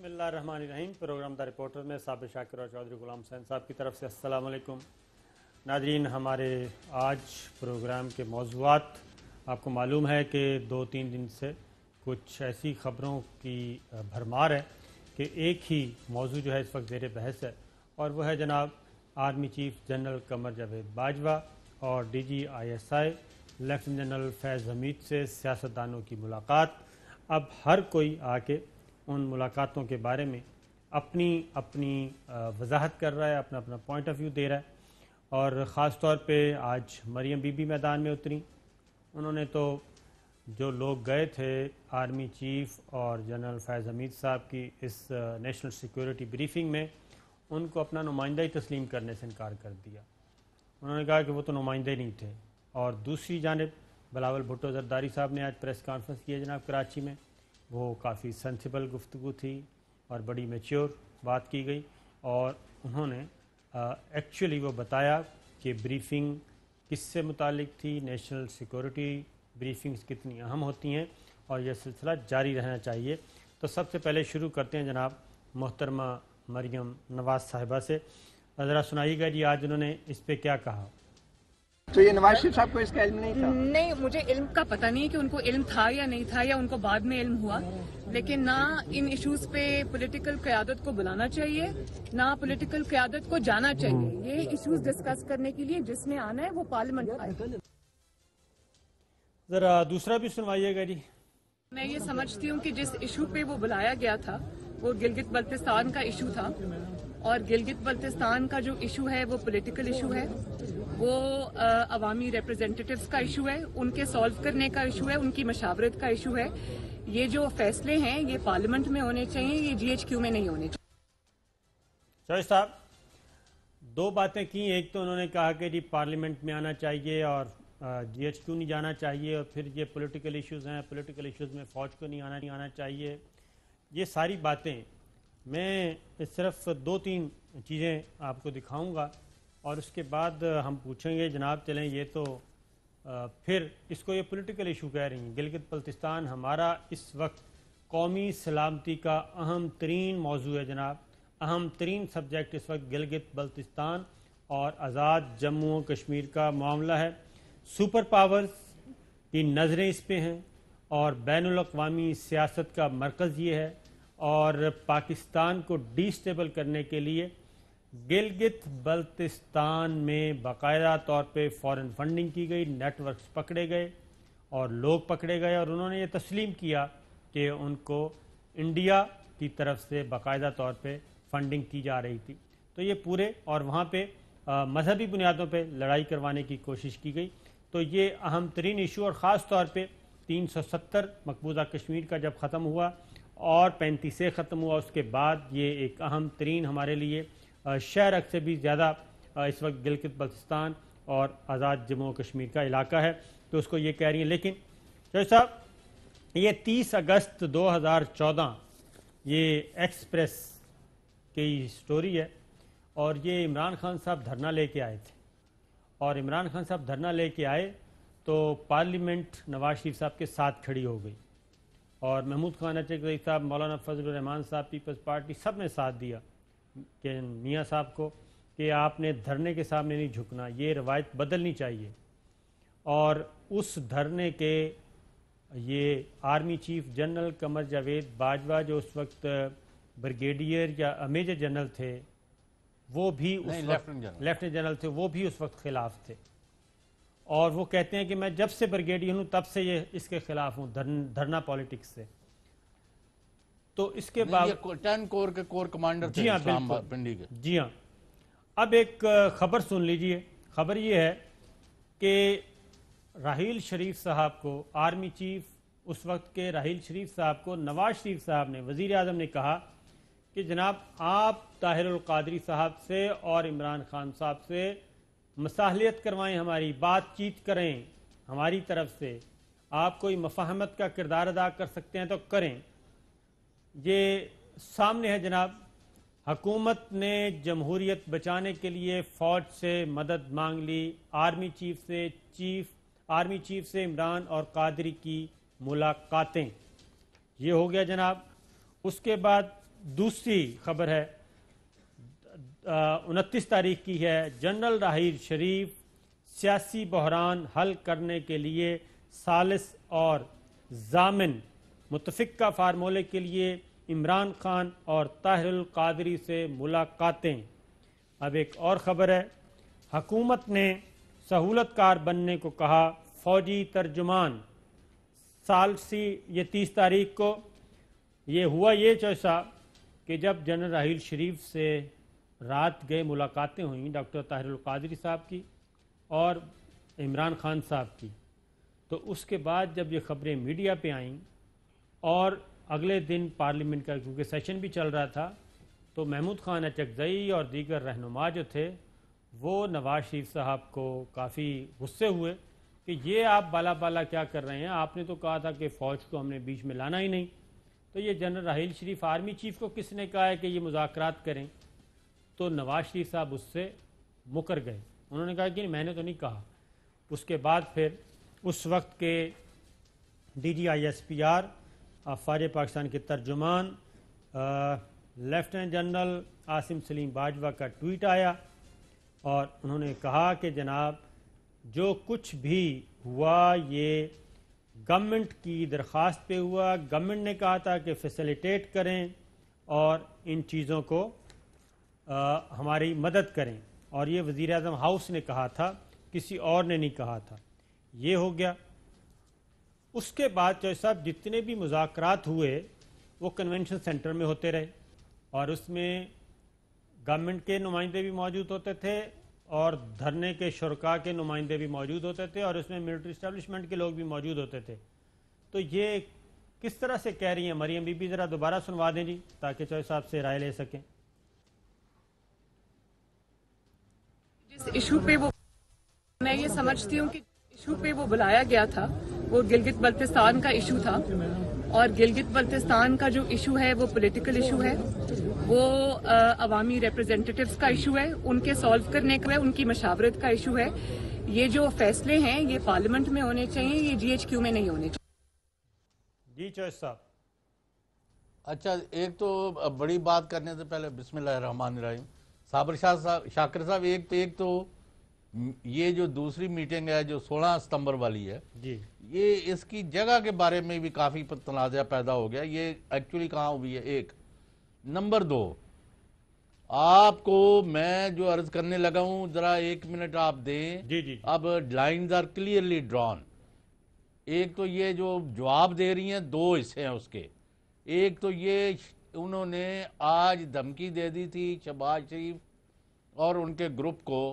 بسم اللہ الرحمن الرحیم۔ پروگرام دا رپورٹر میں صابر شاکر اور چودھری غلام حسین صاحب کی طرف سے السلام علیکم ناظرین۔ ہمارے آج پروگرام کے موضوعات آپ کو معلوم ہے کہ 2-3 دن سے کچھ ایسی خبروں کی بھرمار ہے کہ ایک ہی موضوع جو ہے اس وقت زیر بحث ہے، اور وہ ہے جناب army chief general Qamar Javed Bajwa اور D G I S I lieutenant general Faiz Hameed سے سیاستدانوں کی ملاقات۔ اب ہر کوئی آ کے ان ملاقاتوں کے بارے میں اپنی وضاحت کر رہا ہے، اپنا پوائنٹ آف ویو دے رہا ہے، اور خاص طور پہ آج مریم بی بی میدان میں اتری۔ انہوں نے تو جو لوگ گئے تھے آرمی چیف اور جنرل فیض حمید صاحب کی اس نیشنل سیکیورٹی بریفنگ میں، ان کو اپنا نمائندہ ہی تسلیم کرنے سے انکار کر دیا۔ انہوں نے کہا کہ وہ تو نمائندے نہیں تھے۔ اور دوسری جانب بلاول بھٹو زرداری صاحب نے آج پریس کانفرنس کی ہے جناب کراچی میں، وہ کافی سینسیبل گفتگو تھی اور بڑی میچیور بات کی گئی، اور انہوں نے ایکچولی وہ بتایا کہ بریفنگ کس سے متعلق تھی، نیشنل سیکورٹی بریفنگز کتنی اہم ہوتی ہیں اور یہ سلسلہ جاری رہنا چاہیے۔ تو سب سے پہلے شروع کرتے ہیں جناب محترمہ مریم نواز صاحبہ سے۔ ذرا سنائیے گا جی آج انہوں نے اس پہ کیا کہا۔ تو یہ نواز شریف صاحب کو اس کا علم نہیں تھا؟ نہیں، مجھے علم کا پتہ نہیں کہ ان کو علم تھا یا نہیں تھا یا ان کو بعد میں علم ہوا، لیکن نہ ان ایشوز پہ پولیٹیکل قیادت کو بلانا چاہیے، نہ پولیٹیکل قیادت کو جانا چاہیے۔ یہ ایشوز ڈسکس کرنے کے لیے جس نے آنا ہے وہ پارلیمنٹ آئے۔ ذرا دوسرا بھی سنوائیے گا جی۔ میں یہ سمجھتی ہوں کہ جس ایشو پہ وہ بلایا گیا تھا وہ گلگت بلتستان کا ایشو تھا، اور گلگت بلتستان کا جو ایشو ہے وہ پولیٹیکل ایشو ہے، وہ عوامی ریپرزینٹیٹیوز کا ایشو ہے، ان کے سالو کرنے کا ایشو ہے، ان کی مشاورت کا ایشو ہے۔ یہ جو فیصلے ہیں یہ پارلیمنٹ میں ہونے چاہیے، یہ جی ایچ کیو میں نہیں ہونے چاہیے۔ شاہد صاحب دو باتیں کی، ایک تو انہوں نے کہا کہ جی پارلیمنٹ میں آنا چاہیے اور جی ایچ کیو نہیں جانا چاہیے، اور پھر یہ پولیٹیکل ایشوز ہیں، پولیٹیکل ایشوز میں فوج کو نہیں آنا چاہیے۔ یہ ساری باتیں میں صرف 2-3 چیزیں آپ کو دکھاؤں گا اور اس کے بعد ہم پوچھیں گے جناب چلیں یہ تو پھر اس کو یہ پولیٹیکل ایشو کہہ رہی ہیں۔ گلگت بلتستان ہمارا اس وقت قومی سلامتی کا اہم ترین موضوع ہے جناب، اہم ترین سبجیکٹ اس وقت گلگت بلتستان اور آزاد جموں و کشمیر کا معاملہ ہے۔ سپر پاورز کی نظریں اس پہ ہیں اور بین الاقوامی سیاست کا مرکز یہ ہے، اور پاکستان کو ڈی سٹیبل کرنے کے لیے گلگت بلتستان میں باقاعدہ طور پہ فورن فنڈنگ کی گئی، نیٹ ورکس پکڑے گئے اور لوگ پکڑے گئے، اور انہوں نے یہ تسلیم کیا کہ ان کو انڈیا کی طرف سے باقاعدہ طور پہ فنڈنگ کی جا رہی تھی۔ تو یہ پورے اور وہاں پہ مذہبی بنیادوں پہ لڑائی کروانے کی کوشش کی گئی۔ تو یہ اہم ترین ایشو، اور خاص طور پہ 370 مقبوضہ کشمیر کا جب ختم ہوا اور 35 سے ختم ہوا، اس کے بعد یہ ایک اہم ترین ہمارے لیے شہر سے بھی زیادہ اس وقت گلگت بلتستان اور آزاد جموں و کشمیر کا علاقہ ہے، تو اس کو یہ کہہ رہی ہیں۔ لیکن شاہد صاحب یہ 30 اگست 2014 یہ ایکسپریس کی سٹوری ہے، اور یہ عمران خان صاحب دھرنا لے کے آئے تھے، اور عمران خان صاحب دھرنا لے کے آئے تو پارلیمنٹ نواز شریف صاحب کے ساتھ کھڑی ہو گئی، اور محمود خان اچکزئی صاحب، مولانا فضل الرحمان صاحب، پیپلز پارٹی، سب نے ساتھ دیا کہ میاں صاحب کو کہ آپ نے دھرنے کے سامنے نہیں جھکنا، یہ روایت بدلنی چاہیے۔ اور اس دھرنے کے یہ army chief general Qamar Javed Bajwa جو اس وقت بریگیڈیئر یا میجر جنرل تھے، وہ بھی اس وقت لیفٹیننٹ جنرل تھے، وہ بھی اس وقت خلاف تھے، اور وہ کہتے ہیں کہ میں جب سے بریگیڈیئر ہوں تب سے یہ اس کے خلاف ہوں، دھرنا پالیٹکس سے۔ تو اس کے بعد 10 کور کے کور کمانڈر تھے اسلام آباد پنڈی کے۔ جی ہاں، اب ایک خبر سن لیجئے۔ خبر یہ ہے کہ راحیل شریف صاحب کو، آرمی چیف اس وقت کے راحیل شریف صاحب کو نواز شریف صاحب نے، وزیر اعظم نے کہا کہ جناب آپ طاہر القادری صاحب سے اور عمران خان صاحب سے مصالحت کروائیں، ہماری بات چیت کریں، ہماری طرف سے آپ کوئی مفاہمت کا کردار ادا کر سکتے ہیں تو کریں۔ یہ سامنے ہے جناب، حکومت نے جمہوریت بچانے کے لیے فوج سے مدد مانگ لی، آرمی چیف سے عمران اور قادری کی ملاقاتیں، یہ ہو گیا جناب۔ اس کے بعد دوسری خبر ہے 29 تاریخ کی ہے. جنرل راحیل شریف سیاسی بحران حل کرنے کے لیے ثالث اور ضامن متفقہ فارمولے کے لیے عمران خان اور طاہر القادری سے ملاقاتیں. اب ایک اور خبر ہے. حکومت نے سہولت کار بننے کو کہا فوجی ترجمان. ثالثی یہ 30 تاریخ کو یہ ہوا یہ چوسا کہ جب جنرل راحیل شریف سے رات گئے ملاقاتیں ہوئیں ڈاکٹر طاہر القادری صاحب کی اور عمران خان صاحب کی، تو اس کے بعد جب یہ خبریں میڈیا پہ آئیں اور اگلے دن پارلیمنٹ کا کیونکہ سیشن بھی چل رہا تھا، تو محمود خان اچکزئی اور دیگر رہنما جو تھے وہ نواز شریف صاحب کو کافی غصے ہوئے کہ یہ آپ بالا بالا کیا کر رہے ہیں، آپ نے تو کہا تھا کہ فوج کو ہم نے بیچ میں لانا ہی نہیں. تو یہ general Raheel Sharif army chief کو کس نے کہا ہے کہ یہ مذاکرات کریں؟ تو نواز شریف صاحب اس سے مکر گئے. انہوں نے کہا کہ میں نے تو نہیں کہا. اس کے بعد پھر اس وقت کے D G I S P R افواج پاکستان کے ترجمان لیفٹیننٹ جنرل عاصم سلیم باجوہ کا ٹویٹ آیا اور انہوں نے کہا کہ جناب جو کچھ بھی ہوا یہ گورنمنٹ کی درخواست پہ ہوا. گورنمنٹ نے کہا تھا کہ فیسیلیٹیٹ کریں اور ان چیزوں کو ہماری مدد کریں، اور یہ وزیر اعظم ہاؤس نے کہا تھا، کسی اور نے نہیں کہا تھا. یہ ہو گیا. اس کے بعد چوہے صاحب جتنے بھی مذاکرات ہوئے وہ کنونشن سینٹر میں ہوتے رہے اور اس میں گورنمنٹ کے نمائندے بھی موجود ہوتے تھے اور دھرنے کے شرکاء کے نمائندے بھی موجود ہوتے تھے اور اس میں ملٹری اسٹیبلشمنٹ کے لوگ بھی موجود ہوتے تھے. تو یہ کس طرح سے کہہ رہی ہیں مریم بی بی؟ ذرا دوبارہ سنوا دیں جی تاکہ چوہے صاحب سے رائے لے سکیں. جس ایشو پہ وہ میں یہ سمجھتی ہوں کہ ایشو پہ وہ بلایا گیا تھا وہ گلگت بلتستان کا ایشو تھا، اور گلگت بلتستان کا جو ایشو ہے وہ پولیٹیکل ایشو ہے، وہ عوامی ریپرزینٹیٹیوز کا ایشو ہے، ان کے سالو کرنے کا ہے، ان کی مشاورت کا ایشو ہے. یہ جو فیصلے ہیں یہ پارلیمنٹ میں ہونے چاہیے، یہ جی ایچ کیو میں نہیں ہونے چاہیے. جی چوہے صاحب. اچھا، ایک تو بڑی بات کرنے سے پہلے بسم اللہ الرحمن الرحیم. صابر شاکر صاحب، ایک تو یہ جو دوسری میٹنگ ہے جو 16 ستمبر والی ہے، جی یہ اس کی جگہ کے بارے میں بھی کافی تنازع پیدا ہو گیا. یہ ایکچولی کہاں ہوئی ہے؟ ایک نمبر 2، آپ کو میں جو عرض کرنے لگا ہوں ذرا 1 منٹ آپ دیں. جی اب لائنز آر کلیئرلی ڈران. ایک تو یہ جو جواب دے رہی ہیں 2 حصے ہیں اس کے. ایک تو یہ انہوں نے آج دھمکی دے دی تھی شہباز شریف اور ان کے گروپ کو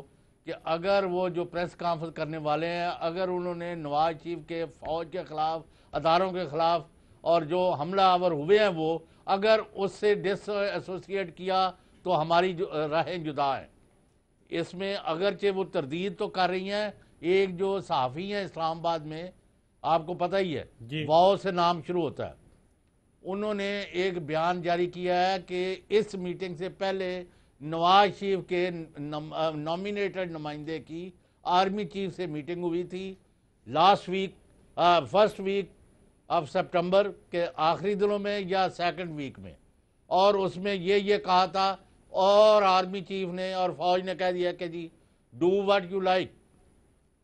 کہ اگر وہ جو پریس کانفرنس کرنے والے ہیں، اگر انہوں نے نواز شریف کے فوج کے خلاف، اداروں کے خلاف اور جو حملہ آور ہوئے ہیں وہ اگر اس سے ڈس ایسوسیٹ کیا تو ہماری راہیں جدا ہیں. اس میں اگرچہ وہ تردید تو کر رہی ہیں. ایک جو صحافی ہیں اسلام آباد میں، آپ کو پتہ ہی ہے، واؤ سے نام شروع ہوتا ہے، انہوں نے ایک بیان جاری کیا ہے کہ اس میٹنگ سے پہلے نواز شریف کے نامینیٹڈ نمائندے کی آرمی چیف سے میٹنگ ہوئی تھی last week, first week of September کے آخری دنوں میں یا سیکنڈ ویک میں، اور اس میں یہ کہا تھا اور آرمی چیف نے اور فوج نے کہہ دیا کہ جی ڈو واٹ یو لائک.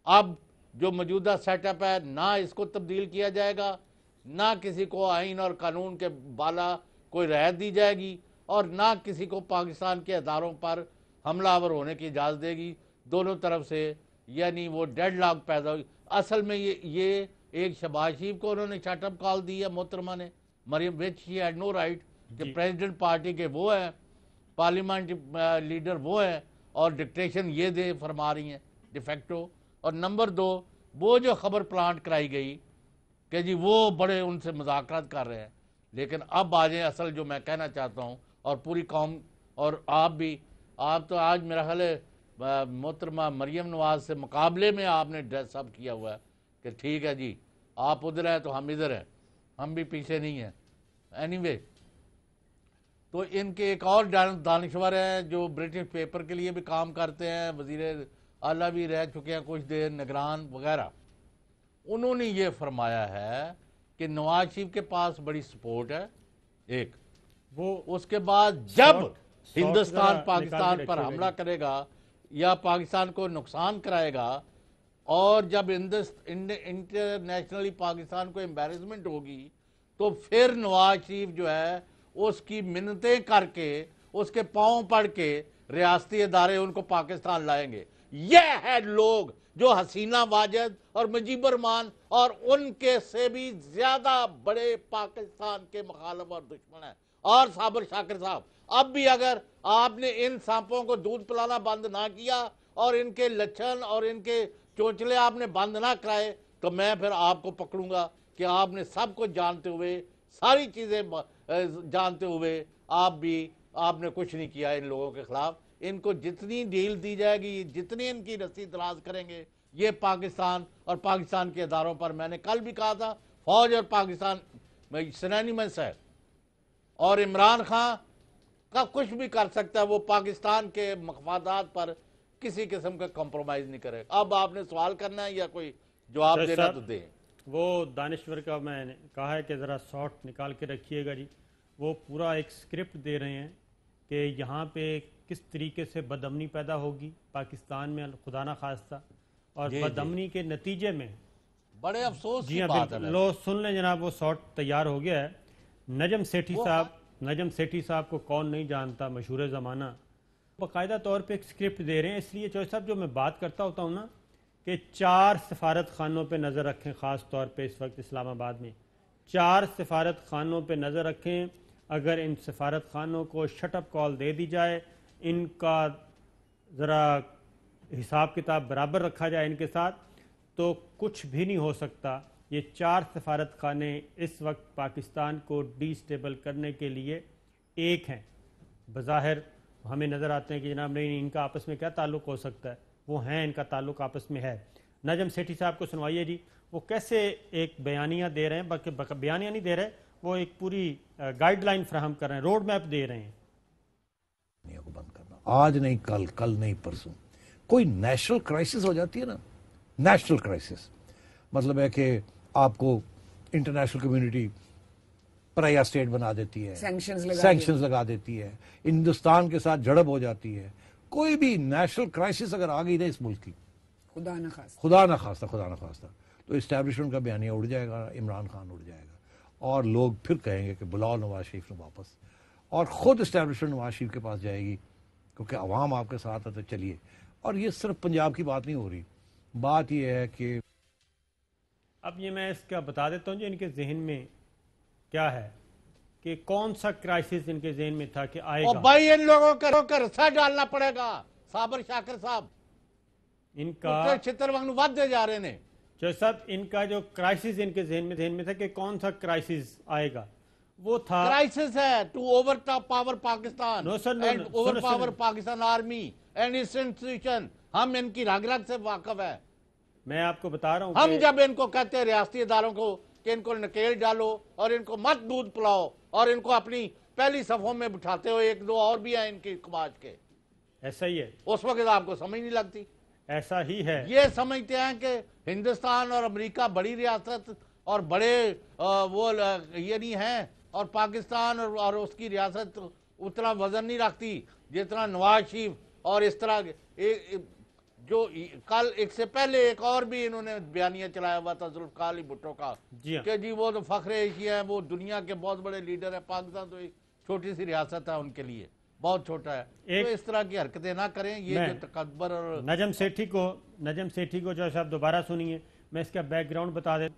اب جو موجودہ سیٹ اپ ہے نہ اس کو تبدیل کیا جائے گا، نہ کسی کو آئین اور قانون کے بالا کوئی رعایت دی جائے گی، اور نہ کسی کو پاکستان کے اداروں پر حملہ آور ہونے کی اجازت دے گی دونوں طرف سے. یعنی وہ ڈیڈ لاک پیدا ہوئی. اصل میں یہ ایک شہباز شریف کو انہوں نے شٹ اپ کال دی ہے محترمہ نے، مریم وچ شی ہیڈ نو رائٹ، کہ پریزیڈنٹ پارٹی کے وہ ہیں، پارلیمنٹ لیڈر وہ ہیں اور ڈکٹیشن یہ دے فرما رہی ہیں ڈیفیکٹو. اور نمبر 2، وہ جو خبر پلانٹ کرائی گئی کہ جی وہ بڑے ان سے مذاکرات کر رہے ہیں. لیکن اب آ جائیں اصل جو میں کہنا چاہتا ہوں، اور پوری قوم اور آپ بھی، آپ تو آج میرا خیال ہے محترمہ مریم نواز سے مقابلے میں آپ نے ڈریس اپ کیا ہوا ہے کہ ٹھیک ہے جی آپ ادھر ہیں تو ہم ادھر ہیں، ہم بھی پیچھے نہیں ہیں. اینی وے، تو ان کے ایک اور دانشور ہیں جو برٹش پیپر کے لیے بھی کام کرتے ہیں، وزیر اعلیٰ بھی رہ چکے ہیں کچھ دیر، نگران وغیرہ. انہوں نے یہ فرمایا ہے کہ نواز شریف کے پاس بڑی سپورٹ ہے. ایک وہ اس کے بعد جب سوٹ ہندوستان ذرا پاکستان نکال کے پر رکھیے حملہ گا کرے گا یا پاکستان کو نقصان کرائے گا، اور جب انٹرنیشنلی پاکستان کو امبیرسمنٹ ہوگی، تو پھر نواز شریف جو ہے اس کی منتیں کر کے، اس کے پاؤں پڑ کے ریاستی ادارے ان کو پاکستان لائیں گے۔ یہ ہے لوگ جو حسینہ واجد اور مجیب الرحمان اور ان کے سے بھی زیادہ بڑے پاکستان کے مخالف اور دشمن ہیں۔ اور صابر شاکر صاحب، اب بھی اگر آپ نے ان سانپوں کو دودھ پلانا بند نہ کیا اور ان کے لچھن اور ان کے چونچلے آپ نے بند نہ کرائے، تو میں پھر آپ کو پکڑوں گا کہ آپ نے سب کچھ جانتے ہوئے، ساری چیزیں جانتے ہوئے آپ نے کچھ نہیں کیا ان لوگوں کے خلاف۔ ان کو جتنی ڈیل دی جائے گی، جتنی ان کی رسی دراز کریں گے، یہ پاکستان اور پاکستان کے اداروں پر، میں نے کل بھی کہا تھا، فوج اور پاکستان سینانیمس ہے، اور عمران خان کا کچھ بھی کر سکتا ہے، وہ پاکستان کے مفادات پر کسی قسم کا کمپرومائز نہیں کرے۔ اب آپ نے سوال کرنا ہے یا کوئی جواب جج دینا صاحب، تو دیں۔ وہ دانشور کا میں نے کہا ہے کہ ذرا شارٹ نکال کے رکھیے گا جی۔ وہ پورا ایک سکرپٹ دے رہے ہیں کہ یہاں پہ کس طریقے سے بدامنی پیدا ہوگی پاکستان میں، خدا نہ خواستہ، اور بدامنی کے نتیجے میں بڑے افسوس جی کی ہاں بات ہے۔ بالکل، لو سن لیں جناب، وہ شارٹ تیار ہو گیا ہے۔ نجم سیٹھی صاحب کو کون نہیں جانتا، مشہور زمانہ، باقاعدہ طور پہ ایک سکرپٹ دے رہے ہیں۔ اس لیے چوہے صاحب جو میں بات کرتا ہوتا ہوں نا کہ 4 سفارت خانوں پہ نظر رکھیں، خاص طور پہ اس وقت اسلام آباد میں 4 سفارت خانوں پہ نظر رکھیں۔ اگر ان سفارت خانوں کو شٹ اپ کال دے دی جائے، ان کا ذرا حساب کتاب برابر رکھا جائے ان کے ساتھ، تو کچھ بھی نہیں ہو سکتا۔ یہ 4 سفارت خانے اس وقت پاکستان کو ڈی سٹیبل کرنے کے لیے ایک ہیں۔ بظاہر ہمیں نظر آتے ہیں کہ جناب نہیں، ان کا آپس میں کیا تعلق ہو سکتا ہے، وہ ہیں، ان کا تعلق آپس میں ہے۔ نجم سیٹھی صاحب کو سنوائیے جی، وہ کیسے ایک بیانیہ دے رہے ہیں، بلکہ بیانیہ نہیں دے رہے، وہ ایک پوری گائیڈ لائن فراہم کر رہے ہیں، روڈ میپ دے رہے ہیں۔ کو بند کرنا آج نہیں کل نہیں پرسوں کوئی نیشنل کرائسس ہو جاتی ہے نا، نیشنل کرائسس مطلب ہے کہ آپ کو انٹرنیشنل کمیونٹی پرایا اسٹیٹ بنا دیتی ہے، سینکشنز لگا دیتی ہے، ہندوستان کے ساتھ جھڑپ ہو جاتی ہے، کوئی بھی نیشنل کرائسس اگر آ گئی نا اس ملک کی، خدا نہ خواستہ تو اسٹیبلشمنٹ کا بیانیہ اڑ جائے گا، عمران خان اڑ جائے گا، اور لوگ پھر کہیں گے کہ بلاؤ نواز شریف نے واپس، اور خود اسٹیبلشمنٹ نواز شریف کے پاس جائے گی، کیونکہ عوام آپ کے ساتھ ہے تو چلیے۔ اور یہ صرف پنجاب کی بات نہیں ہو رہی، بات یہ ہے کہ اب یہ میں اس کا بتا دیتا ہوں جو ان کے ذہن میں کیا ہے، کہ کون سا کرائسس ان کے ذہن میں تھا کہ آئے اور گا۔ بھائی ان لوگوں کا رسا ڈالنا پڑے گا، صابر شاکر صاحب ان کا چھتر وانگو ودتے جا رہے ہیں۔ جو صاحب ان کا جو کرائسس ان کے ذہن میں تھا کہ کون سا کرائسس آئے گا، وہ تھا کرائسس ہے to over power Pakistan No, sir, no, and no. Over Sir, power sir. Pakistan army and اس انسٹیٹیوشن۔ ہم ان کی رگ رگ سے واقف ہے۔ میں آپ کو بتا رہا ہوں ہم کہ جب ان کو کہتے ہیں ریاستی اداروں کو کہ ان کو نکیل ڈالو اور ان کو مت دودھ پلاؤ، اور ان کو اپنی پہلی صفوں میں بٹھاتے ہو، 1-2 اور بھی ہیں ان کی کماج کے، ایسا ہی ہے، اس وقت آپ کو سمجھ نہیں لگتی۔ ایسا ہی ہے۔ یہ سمجھتے ہیں کہ ہندوستان اور امریکہ بڑی ریاست اور بڑے وہ یہ نہیں ہیں، اور پاکستان اور اس کی ریاست اتنا وزن نہیں رکھتی جتنا نواز شریف، اور اس طرح جو کل ایک سے پہلے ایک اور بھی انہوں نے بیانیہ چلایا ہوا تھا ذوالفقار علی بھٹو کا، جی ہاں، کہ جی وہ تو فخر ایشیا ہیں، وہ دنیا کے بہت بڑے لیڈر ہیں، پاکستان تو ایک چھوٹی سی ریاست ہے ان کے لیے، بہت چھوٹا ہے۔ تو اس طرح کی حرکتیں نہ کریں، یہ جو تکبر اور نجم سیٹھی کو جو صاحب دوبارہ سنیے، میں اس کا بیک گراؤنڈ بتا دیں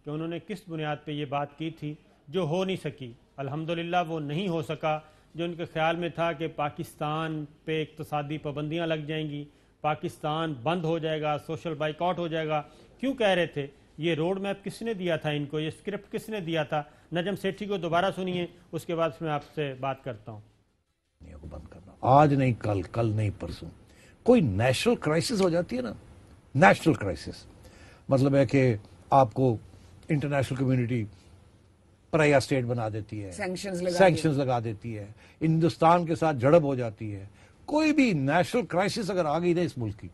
کہ انہوں نے کس بنیاد پہ یہ بات کی تھی جو ہو نہیں سکی۔ الحمدللہ وہ نہیں ہو سکا جو ان کے خیال میں تھا کہ پاکستان پہ اقتصادی پابندیاں لگ جائیں گی، پاکستان بند ہو جائے گا، سوشل بائیکاٹ ہو جائے گا۔ کیوں کہہ رہے تھے؟ یہ روڈ میپ کس نے دیا تھا ان کو، یہ سکرپٹ کس نے دیا تھا؟ نجم سیٹھی کو دوبارہ سنیے، اس کے بعد میں آپ سے بات کرتا ہوں۔ کو بند کرنا آج نہیں کل نہیں پرسوں کوئی نیشنل کرائسس ہو جاتی ہے نا، نیشنل کرائسس مطلب ہے کہ آپ کو انٹرنیشنل کمیونٹی پرایا اسٹیٹ بنا دیتی ہے، سینکشنز لگا دیتی ہے، ہندوستان کے ساتھ جھڑپ ہو جاتی ہے، کوئی بھی نیشنل کرائسس اگر آ گئی نا اس ملک کی،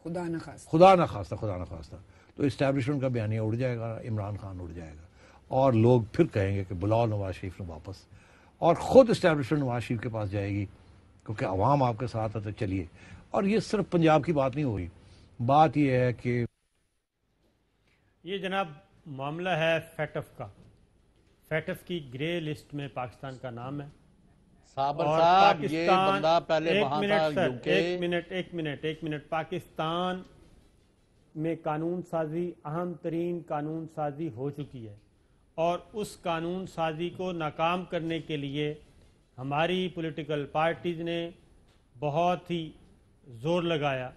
خدا نہ خواستہ تو اسٹیبلشمنٹ کا بیانیہ اڑ جائے گا، عمران خان اڑ جائے گا، اور لوگ پھر کہیں گے کہ بلاؤ نواز شریف نے واپس، اور خود اسٹیبلشمنٹ نواز شریف کے پاس جائے گی کیونکہ عوام آپ کے ساتھ آتے چلیے. اور یہ صرف پنجاب کی بات نہیں ہوئی, بات یہ ہے کہ یہ جناب معاملہ ہے فیٹف کا. فیٹف کی گرے لسٹ میں پاکستان کا نام ہے. صابر اور صاحب یہ بندہ پہلے وہاں تھا ایک منٹ پاکستان میں قانون سازی, اہم ترین قانون سازی ہو چکی ہے, اور اس قانون سازی کو ناکام کرنے کے لیے ہماری پولیٹیکل پارٹیز نے بہت ہی زور لگایا.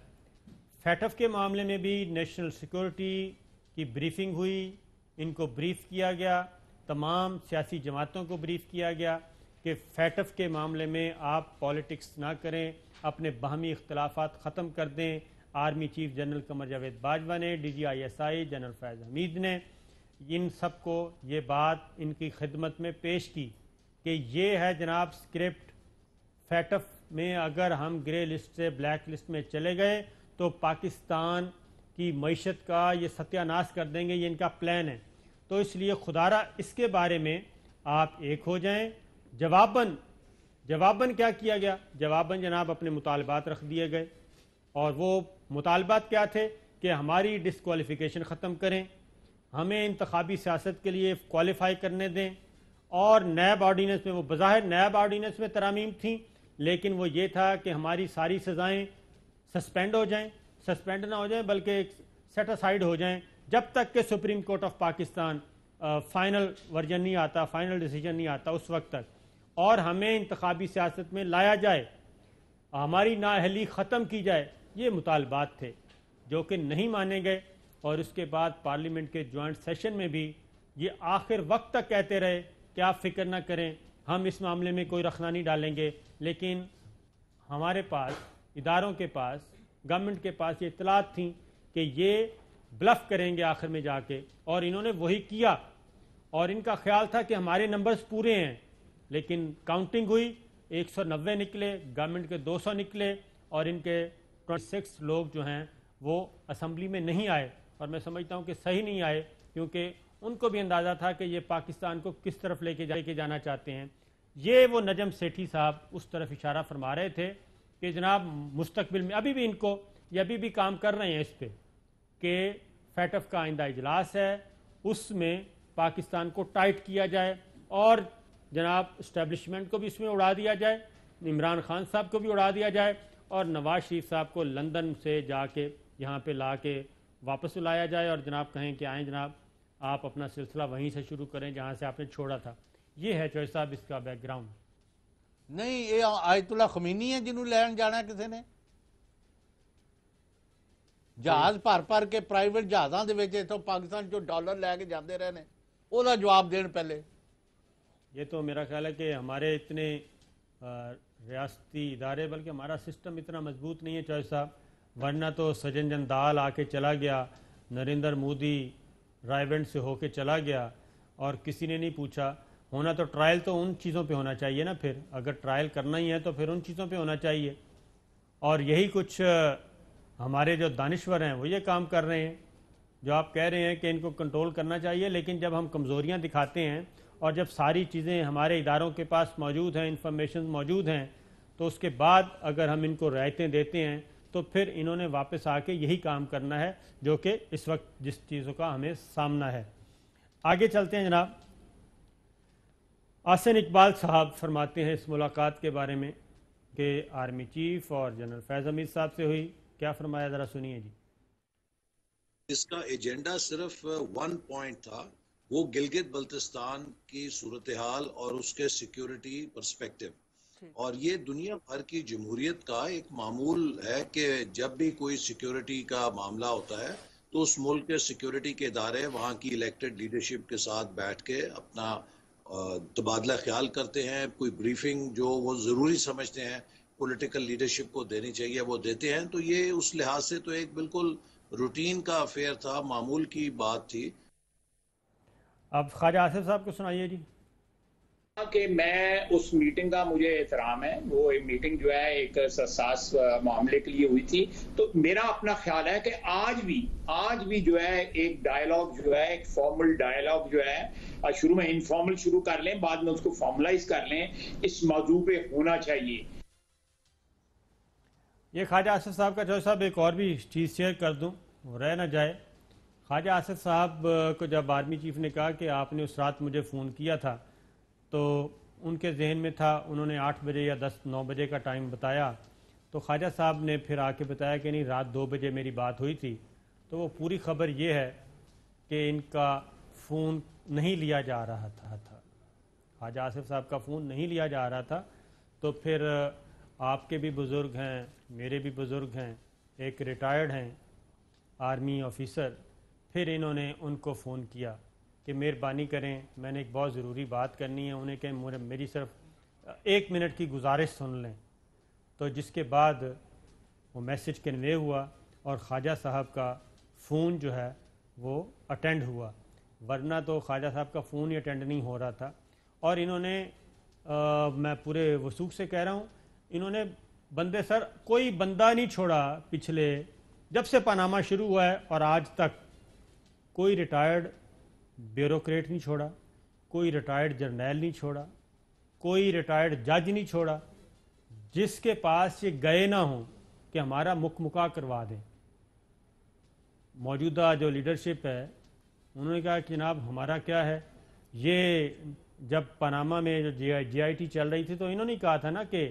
فیٹف کے معاملے میں بھی نیشنل سیکورٹی کی بریفنگ ہوئی, ان کو بریف کیا گیا, تمام سیاسی جماعتوں کو بریف کیا گیا کہ فیٹف کے معاملے میں آپ پالیٹکس نہ کریں, اپنے باہمی اختلافات ختم کر دیں. Army chief general Qamar Javed Bajwa نے, D G I S I general Faiz Hameed نے ان سب کو یہ بات ان کی خدمت میں پیش کی کہ یہ ہے جناب اسکرپٹ. فیٹف میں اگر ہم گرے لسٹ سے بلیک لسٹ میں چلے گئے تو پاکستان کی معیشت کا یہ ستیہ ناش کر دیں گے, یہ ان کا پلان ہے. تو اس لیے خدارہ اس کے بارے میں آپ ایک ہو جائیں. جواباً کیا کیا گیا؟ جواباً جناب اپنے مطالبات رکھ دیے گئے, اور وہ مطالبات کیا تھے کہ ہماری ڈسکوالیفیکیشن ختم کریں, ہمیں انتخابی سیاست کے لیے کوالیفائی کرنے دیں, اور نیب آرڈیننس میں, وہ بظاہر نیب آرڈیننس میں ترامیم تھیں لیکن وہ یہ تھا کہ ہماری ساری سزائیں سسپینڈ ہو جائیں, سسپینڈ نہ ہو جائیں بلکہ سیٹ اسائیڈ ہو جائیں جب تک کہ supreme court of Pakistan final version نہیں آتا, فائنل ڈیسیجن نہیں آتا اس وقت تک, اور ہمیں انتخابی سیاست میں لایا جائے, ہماری نااہلی ختم کی جائے. یہ مطالبات تھے جو کہ نہیں مانے گئے, اور اس کے بعد پارلیمنٹ کے جوائنٹ سیشن میں بھی یہ آخر وقت تک کہتے رہے کہ آپ فکر نہ کریں, ہم اس معاملے میں کوئی رخنہ نہیں ڈالیں گے. لیکن ہمارے پاس, اداروں کے پاس, گورنمنٹ کے پاس یہ اطلاعات تھیں کہ یہ بلف کریں گے آخر میں جا کے, اور انہوں نے وہی کیا. اور ان کا خیال تھا کہ ہمارے نمبرز پورے ہیں, لیکن کاؤنٹنگ ہوئی, 190 نکلے, گورنمنٹ کے 200 نکلے, اور ان کے 26 لوگ جو ہیں وہ اسمبلی میں نہیں آئے. اور میں سمجھتا ہوں کہ صحیح نہیں آئے, کیونکہ ان کو بھی اندازہ تھا کہ یہ پاکستان کو کس طرف لے کے جانا چاہتے ہیں. یہ وہ نجم سیٹھی صاحب اس طرف اشارہ فرما رہے تھے کہ جناب مستقبل میں ابھی بھی ان کو, یہ ابھی بھی کام کر رہے ہیں اس پہ کہ فیٹف کا آئندہ اجلاس ہے, اس میں پاکستان کو ٹائٹ کیا جائے, اور جناب اسٹیبلشمنٹ کو بھی اس میں اڑا دیا جائے, عمران خان صاحب کو بھی اڑا دیا جائے, اور نواز شریف صاحب کو لندن سے جا کے یہاں پہ لا کے واپس لایا جائے, اور جناب کہیں کہ آئیں جناب آپ اپنا سلسلہ وہیں سے شروع کریں جہاں سے آپ نے چھوڑا تھا. یہ ہے چوہے صاحب اس کا بیک گراؤنڈ. نہیں, یہ آیت اللہ خمینی ہے جنہوں لین جانا ہے کسی نے, جہاز پر کے پرائیویٹ جہازاں دے وچ تو پاکستان جو ڈالر لے کے جاندے رہنے, وہ دا جواب دین پہلے. یہ تو میرا خیال ہے کہ ہمارے اتنے ریاستی ادارے, بلکہ ہمارا سسٹم اتنا مضبوط نہیں ہے چوہے صاحب, ورنہ تو سجن جندال آ کے چلا گیا, نریندر مودی رائیونڈ سے ہو کے چلا گیا, اور کسی نے نہیں پوچھا. ہونا تو ٹرائل تو ان چیزوں پہ ہونا چاہیے نا, پھر اگر ٹرائل کرنا ہی ہے تو پھر ان چیزوں پہ ہونا چاہیے. اور یہی کچھ ہمارے جو دانشور ہیں وہ یہ کام کر رہے ہیں, جو آپ کہہ رہے ہیں کہ ان کو کنٹرول کرنا چاہیے, لیکن جب ہم کمزوریاں دکھاتے ہیں اور جب ساری چیزیں ہمارے اداروں کے پاس موجود ہیں, انفارمیشن موجود ہیں, تو اس کے بعد اگر ہم ان کو رعایتیں دیتے ہیں تو پھر انہوں نے واپس آ کے یہی کام کرنا ہے جو کہ اس وقت جس چیزوں کا ہمیں سامنا ہے. آگے چلتے ہیں جناب. احسن اقبال صاحب فرماتے ہیں اس ملاقات کے بارے میں کہ آرمی چیف اور جنرل فیض حمید صاحب سے ہوئی. کیا فرمایا, ذرا سنیے جی. اس کا ایجنڈا صرف 1 پوائنٹ تھا, وہ گلگت بلتستان کی صورتحال اور اس کے سیکیورٹی پرسپیکٹو. اور یہ دنیا بھر کی جمہوریت کا ایک معمول ہے کہ جب بھی کوئی سیکیورٹی کا معاملہ ہوتا ہے تو اس ملک کے سیکیورٹی کے ادارے وہاں کی الیکٹڈ لیڈرشپ کے ساتھ بیٹھ کے اپنا تبادلہ خیال کرتے ہیں. کوئی بریفنگ جو وہ ضروری سمجھتے ہیں پولیٹیکل لیڈرشپ کو دینی چاہیے وہ دیتے ہیں. تو یہ اس لحاظ سے تو ایک بالکل روٹین کا افیئر تھا, معمول کی بات تھی. اب خواجہ آصف صاحب کو سنائیے جی. کہ میں اس میٹنگ کا مجھے احترام ہے، وہ میٹنگ جو ہے ایک حساس معاملے کے لیے ہوئی تھی، تو میرا اپنا خیال ہے کہ آج بھی جو ہے ایک ڈائیلاگ جو ہے، ایک فارمل ڈائیلاگ جو ہے، شروع میں انفارمل شروع کر لیں، بعد میں اس کو فارملائز کر لیں، اس موضوع پہ ہونا چاہیے۔ یہ خواجہ آصف صاحب کا جو صاحب ایک اور بھی چیز شیئر کر دوں، رہ نہ جائے۔ خواجہ آصف صاحب کو جب آرمی چیف نے کہا کہ آپ نے اس رات مجھے فون کیا تھا، تو ان کے ذہن میں تھا، انہوں نے 8 بجے یا 9 بجے کا ٹائم بتایا، تو خواجہ صاحب نے پھر آ کے بتایا کہ نہیں، رات 2 بجے میری بات ہوئی تھی۔ تو وہ پوری خبر یہ ہے کہ ان کا فون نہیں لیا جا رہا تھا، خواجہ آصف صاحب کا فون نہیں لیا جا رہا تھا۔ تو پھر آپ کے بھی بزرگ ہیں، میرے بھی بزرگ ہیں، ایک ریٹائرڈ ہیں آرمی آفیسر، پھر انہوں نے ان کو فون کیا کہ مہربانی کریں، میں نے ایک بہت ضروری بات کرنی ہے، انہیں کہ میری صرف 1 منٹ کی گزارش سن لیں۔ تو جس کے بعد وہ میسج کنوے ہوا اور خواجہ صاحب کا فون جو ہے وہ اٹینڈ ہوا، ورنہ تو خواجہ صاحب کا فون ہی اٹینڈ نہیں ہو رہا تھا۔ اور انہوں نے میں پورے وثوق سے کہہ رہا ہوں، انہوں نے سر کوئی بندہ نہیں چھوڑا پچھلے جب سے پاناما شروع ہوا ہے اور آج تک، کوئی ریٹائرڈ بیوروکریٹ نہیں چھوڑا، کوئی ریٹائرڈ جرنیل نہیں چھوڑا، کوئی ریٹائرڈ جج نہیں چھوڑا جس کے پاس یہ گئے نہ ہوں کہ ہمارا مکا کروا دیں۔ موجودہ جو لیڈرشپ ہے انہوں نے کہا کہ جناب ہمارا کیا ہے، یہ جب پاناما میں جو جی آئی ٹی چل رہی تھی تو انہوں نے کہا تھا نا کہ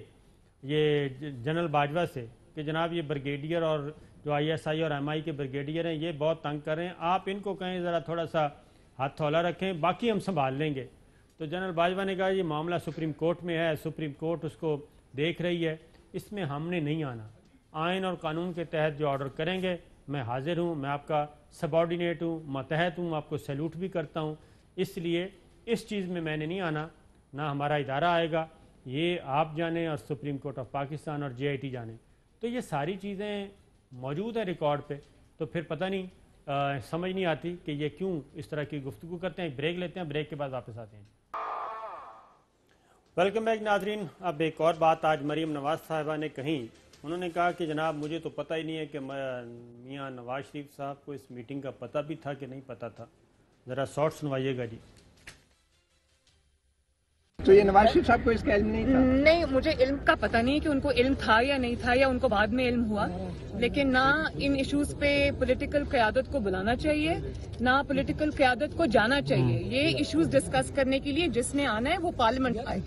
یہ جنرل باجوہ سے کہ جناب یہ بریگیڈیئر اور جو آئی ایس آئی اور ایم آئی کے بریگیڈیئر ہیں یہ بہت تنگ کر رہے ہیں، آپ ان کو کہیں ذرا تھوڑا سا ہاتھ تھولا رکھیں، باقی ہم سنبھال لیں گے۔ تو جنرل باجوہ نے کہا یہ معاملہ سپریم کورٹ میں ہے، سپریم کورٹ اس کو دیکھ رہی ہے، اس میں ہم نے نہیں آنا، آئین اور قانون کے تحت جو آرڈر کریں گے میں حاضر ہوں، میں آپ کا سبارڈینیٹ ہوں، ماتحت ہوں، آپ کو سیلوٹ بھی کرتا ہوں، اس لیے اس چیز میں نے نہیں آنا، نہ ہمارا ادارہ آئے گا، یہ آپ جانیں اور سپریم کورٹ آف پاکستان اور جے آئی ٹی جانیں۔ تو یہ ساری چیزیں موجود ہیں ریکارڈ پہ، تو پھر پتہ نہیں سمجھ نہیں آتی کہ یہ کیوں اس طرح کی گفتگو کرتے ہیں۔ بریک لیتے ہیں، بریک کے بعد واپس آتے ہیں۔ ویلکم بیک ناظرین۔ اب ایک اور بات آج مریم نواز صاحبہ نے کہیں، انہوں نے کہا کہ جناب مجھے تو پتہ ہی نہیں ہے کہ میاں نواز شریف صاحب کو اس میٹنگ کا پتہ بھی تھا کہ نہیں پتہ تھا، ذرا شارٹ سنوائیے گا جی۔ تو یہ نواز شریف صاحب کو اس کا علم نہیں تھا؟ نہیں، مجھے علم کا پتہ نہیں کہ ان کو علم تھا یا نہیں تھا، یا ان کو بعد میں علم ہوا، لیکن نہ ان ایشوز پہ پولیٹیکل قیادت کو بلانا چاہیے، نہ پولیٹیکل قیادت کو جانا چاہیے۔ یہ ایشوز ڈسکس کرنے کے لیے جس نے آنا ہے وہ پارلیمنٹ آئے۔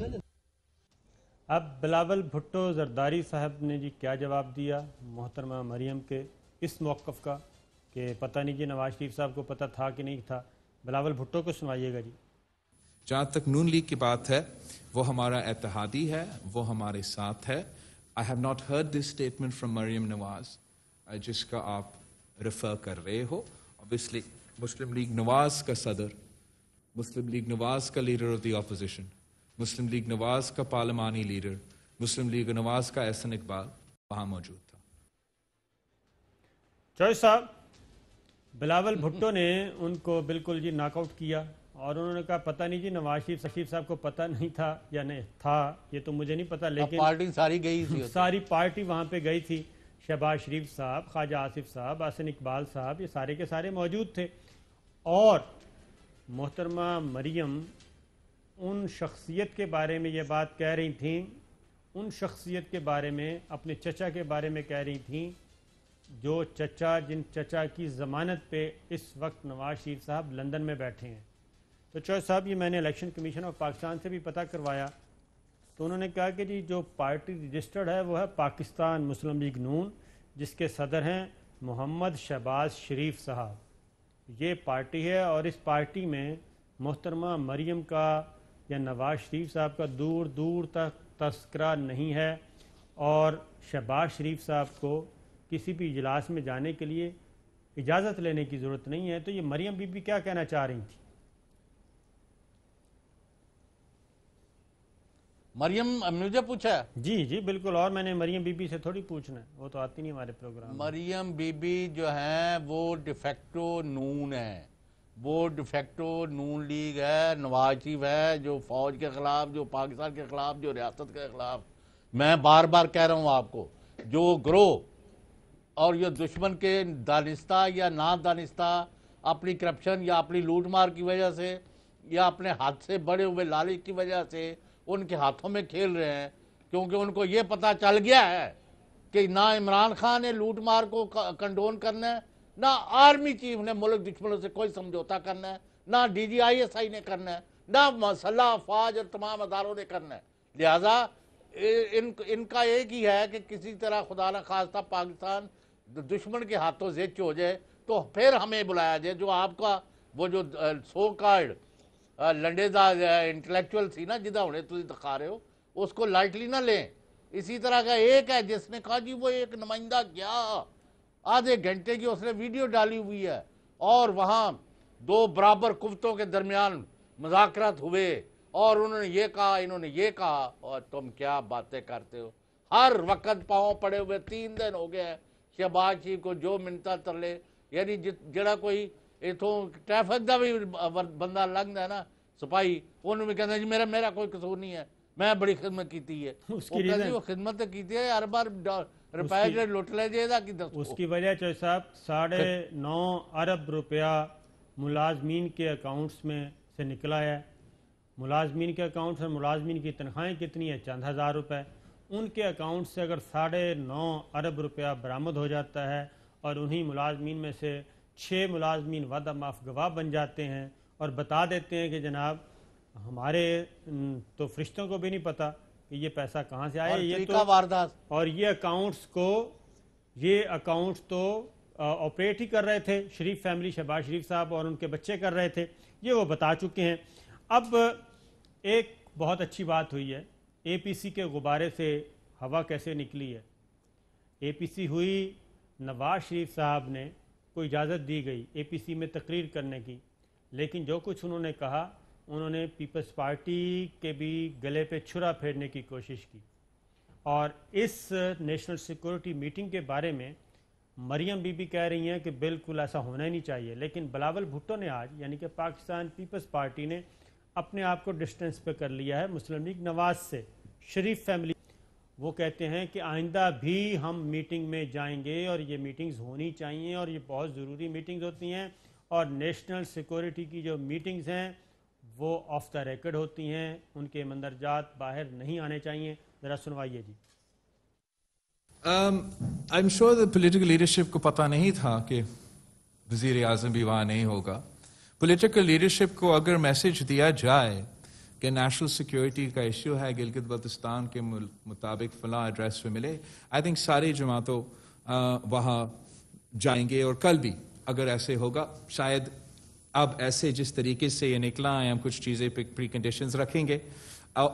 اب بلاول بھٹو زرداری صاحب نے جی کیا جواب دیا محترمہ مریم کے اس موقف کا کہ پتہ نہیں جی نواز شریف صاحب کو پتہ تھا کہ نہیں تھا، بلاول بھٹو کو سنوائیے گا جی۔ جہاں تک نون لیگ کی بات ہے، وہ ہمارا اتحادی ہے، وہ ہمارے ساتھ ہے۔ I have not heard this statement from Maryam Nawaz جس کا آپ ریفر کر رہے ہو۔ Obviously مسلم لیگ نواز کا صدر، مسلم لیگ نواز کا leader of the opposition, Muslim League Nawaz کا پارلیمانی لیڈر، مسلم لیگ نواز کا احسن اقبال وہاں موجود تھا۔ چوہے صاحب، بلاول بھٹو نے ان کو بالکل جی ناک آؤٹ کیا اور انہوں نے کہا پتہ نہیں جی نواز شریف صاحب کو پتہ نہیں تھا یا نہیں تھا، یہ تو مجھے نہیں پتہ، لیکن پارٹی ساری گئی تھی، ساری پارٹی وہاں پہ گئی تھی، شہباز شریف صاحب، خواجہ آصف صاحب، احسن اقبال صاحب، یہ سارے کے سارے موجود تھے۔ اور محترمہ مریم ان شخصیت کے بارے میں یہ بات کہہ رہی تھیں، ان شخصیت کے بارے میں، اپنے چچا کے بارے میں کہہ رہی تھیں، جو چچا جن چچا کی ضمانت پہ اس وقت نواز شریف صاحب لندن میں بیٹھے ہیں۔ تو چوہے صاحب یہ میں نے الیکشن کمیشن آف پاکستان سے بھی پتہ کروایا، تو انہوں نے کہا کہ جی جو پارٹی رجسٹرڈ ہے وہ ہے پاکستان مسلم لیگ نون، جس کے صدر ہیں محمد شہباز شریف صاحب، یہ پارٹی ہے، اور اس پارٹی میں محترمہ مریم کا یا نواز شریف صاحب کا دور دور تک تذکرہ نہیں ہے، اور شہباز شریف صاحب کو کسی بھی اجلاس میں جانے کے لیے اجازت لینے کی ضرورت نہیں ہے۔ تو یہ مریم بی بی کیا کہنا چاہ رہی تھی؟ مریم مجھے پوچھا ہے؟ جی جی بالکل، اور میں نے مریم بی بی سے تھوڑی پوچھنا ہے، وہ تو آتی نہیں ہمارے پروگرام۔ مریم بی بی جو ہیں وہ ڈیفیکٹو نون ہیں، وہ ڈیفیکٹو نون لیگ ہے، نواز شریف ہے، جو فوج کے خلاف، جو پاکستان کے خلاف، جو ریاست کے خلاف. میں بار بار کہہ رہا ہوں آپ کو، جو گروہ اور یہ دشمن کے دانستہ یا نا دانستہ اپنی کرپشن یا اپنی لوٹ مار کی وجہ سے یا اپنے ہاتھ سے بڑے ہوئے لالچ کی وجہ سے ان کے ہاتھوں میں کھیل رہے ہیں، کیونکہ ان کو یہ پتہ چل گیا ہے کہ نہ عمران خان نے لوٹ مار کو کنڈون کرنا ہے، نہ آرمی چیف نے ملک دشمنوں سے کوئی سمجھوتا کرنا ہے، نہ ڈی جی آئی ایس آئی نے کرنا ہے، نہ مسلح افواج اور تمام اداروں نے کرنا ہے. لہٰذا ان کا ایک ہی ہے کہ کسی طرح خدا نہ خواستہ پاکستان دشمن کے ہاتھوں زچ ہو جائے تو پھر ہمیں بلایا جائے. جو آپ کا وہ جو سو کارڈ لنڈے دا انٹلیکچوئل سی نا جدہ ہونے تو دکھا رہے ہو، اس کو لائٹلی نہ لیں. اسی طرح کا ایک ہے جس نے کہا جی وہ ایک نمائندہ گیا، آدھے گھنٹے کی اس نے ویڈیو ڈالی ہوئی ہے اور وہاں دو برابر قوتوں کے درمیان مذاکرات ہوئے اور انہوں نے یہ کہا، انہوں نے یہ کہا. اور تم کیا باتیں کرتے ہو؟ ہر وقت پاؤں پڑے ہوئے 3 دن ہو گئے ہیں شہباز شریف کو، جو منتا ترلے. یعنی جڑا کوئی اتوں ٹریفک دا بھی بندہ لنگتا ہے نا سپاہی، انہوں نے کہنا جی میرا کوئی قصور نہیں ہے، میں بڑی خدمت کیتی ہے. وہ خدمت کیتی ہے، ہر بار روپے جو لوٹ لے جائے گا. اس کی وجہ چوہے صاحب 9.5 ارب روپیہ ملازمین کے اکاؤنٹس میں سے نکلا ہے. ملازمین کے اکاؤنٹس میں ملازمین کی تنخواہیں کتنی ہیں؟ چند ہزار روپے. ان کے اکاؤنٹ سے اگر 9.5 ارب روپیہ برآمد ہو جاتا ہے اور انہی ملازمین میں سے 6 ملازمین وعدہ معاف گواہ بن جاتے ہیں اور بتا دیتے ہیں کہ جناب ہمارے تو فرشتوں کو بھی نہیں پتا کہ یہ پیسہ کہاں سے آیا، یہ تو واردات، اور یہ اکاؤنٹس تو آپریٹ ہی کر رہے تھے شریف فیملی، شہباز شریف صاحب اور ان کے بچے کر رہے تھے، یہ وہ بتا چکے ہیں. اب ایک بہت اچھی بات ہوئی ہے، اے پی سی کے غبارے سے ہوا کیسے نکلی ہے. اے پی سی ہوئی، نواز شریف صاحب نے کو اجازت دی گئی اے پی سی میں تقریر کرنے کی، لیکن جو کچھ انہوں نے کہا انہوں نے پیپلز پارٹی کے بھی گلے پہ چھرا پھیرنے کی کوشش کی. اور اس نیشنل سیکورٹی میٹنگ کے بارے میں مریم بی بی کہہ رہی ہیں کہ بالکل ایسا ہونا ہی نہیں چاہیے، لیکن بلاول بھٹو نے آج یعنی کہ پاکستان پیپلز پارٹی نے اپنے آپ کو ڈسٹنس پہ کر لیا ہے مسلم لیگ نواز سے، شریف فیملی. وہ کہتے ہیں کہ آئندہ بھی ہم میٹنگ میں جائیں گے اور یہ میٹنگز ہونی چاہیے اور یہ بہت ضروری میٹنگز ہوتی ہیں، اور نیشنل سیکورٹی کی جو میٹنگز ہیں وہ آف دا ریکڈ ہوتی ہیں، ان کے مندرجات باہر نہیں آنے چاہیے. ذرا سنوائیے جی. I'm sure the political leadership کو پتہ نہیں تھا کہ وزیر اعظم بھی وہاں نہیں ہوگا. پولیٹیکل لیڈرشپ کو اگر میسج دیا جائے کہ نیشنل سیکیورٹی کا ایشو ہے گلگت بلتستان کے مطابق فلاں ایڈریس پہ ملے، آئی تھنک ساری جماعتوں وہاں جائیں گے. اور کل بھی اگر ایسے ہوگا، شاید اب ایسے جس طریقے سے یہ نکلا ہے ہم کچھ چیزیں پری کنڈیشنز رکھیں گے،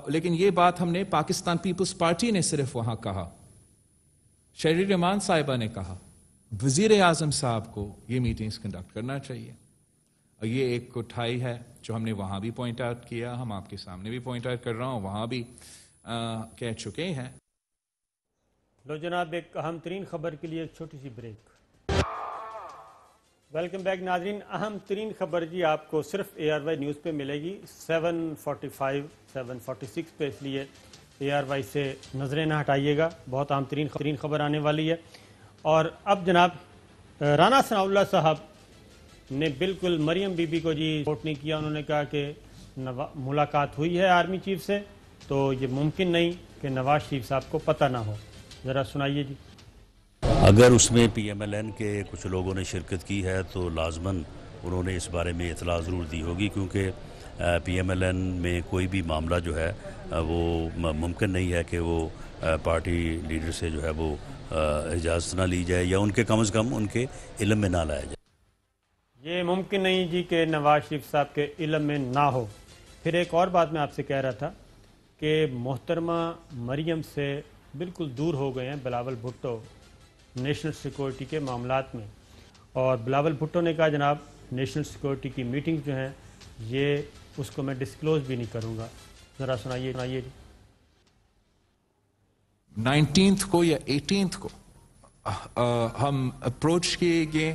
لیکن یہ بات ہم نے پاکستان پیپلز پارٹی نے صرف وہاں کہا، شہری رحمان صاحبہ نے کہا، وزیر اعظم صاحب کو یہ میٹنگز کنڈکٹ کرنا چاہیے. اور یہ ایک کوٹائی ہے جو ہم نے وہاں بھی پوائنٹ آؤٹ کیا، ہم آپ کے سامنے بھی پوائنٹ آؤٹ کر رہا ہوں، وہاں بھی کہہ چکے ہیں. لو جناب، ایک اہم ترین خبر کے لیے ایک چھوٹی سی بریک. ویلکم بیک ناظرین. اہم ترین خبر جی آپ کو صرف اے آر وائی نیوز پہ ملے گی 7:45 7:46 پہ، اس لیے اے آر وائی سے نظریں نہ ہٹائیے گا، بہت اہم ترین خبر آنے والی ہے. اور اب جناب رانا ثناء اللہ صاحب نے بالکل مریم بی بی کو جی سپورٹ نہیں کیا. انہوں نے کہا کہ ملاقات ہوئی ہے آرمی چیف سے تو یہ ممکن نہیں کہ نواز شریف صاحب کو پتہ نہ ہو. ذرا سنائیے جی. اگر اس میں پی ایم ایل این کے کچھ لوگوں نے شرکت کی ہے تو لازماً انہوں نے اس بارے میں اطلاع ضرور دی ہوگی، کیونکہ پی ایم ایل این میں کوئی بھی معاملہ جو ہے وہ ممکن نہیں ہے کہ وہ پارٹی لیڈر سے جو ہے وہ اجازت نہ لی جائے یا ان کے کم از کم ان کے علم میں نہ لایا جائے. یہ ممکن نہیں جی کہ نواز شریف صاحب کے علم میں نہ ہو. پھر ایک اور بات میں آپ سے کہہ رہا تھا کہ محترمہ مریم سے بالکل دور ہو گئے ہیں بلاول بھٹو نیشنل سیکورٹی کے معاملات میں، اور بلاول بھٹو نے کہا جناب نیشنل سیکورٹی کی میٹنگ جو ہیں یہ اس کو میں ڈسکلوز بھی نہیں کروں گا. ذرا سنائیے جی. 19 کو یا 18 کو ہم اپروچ کیے گئے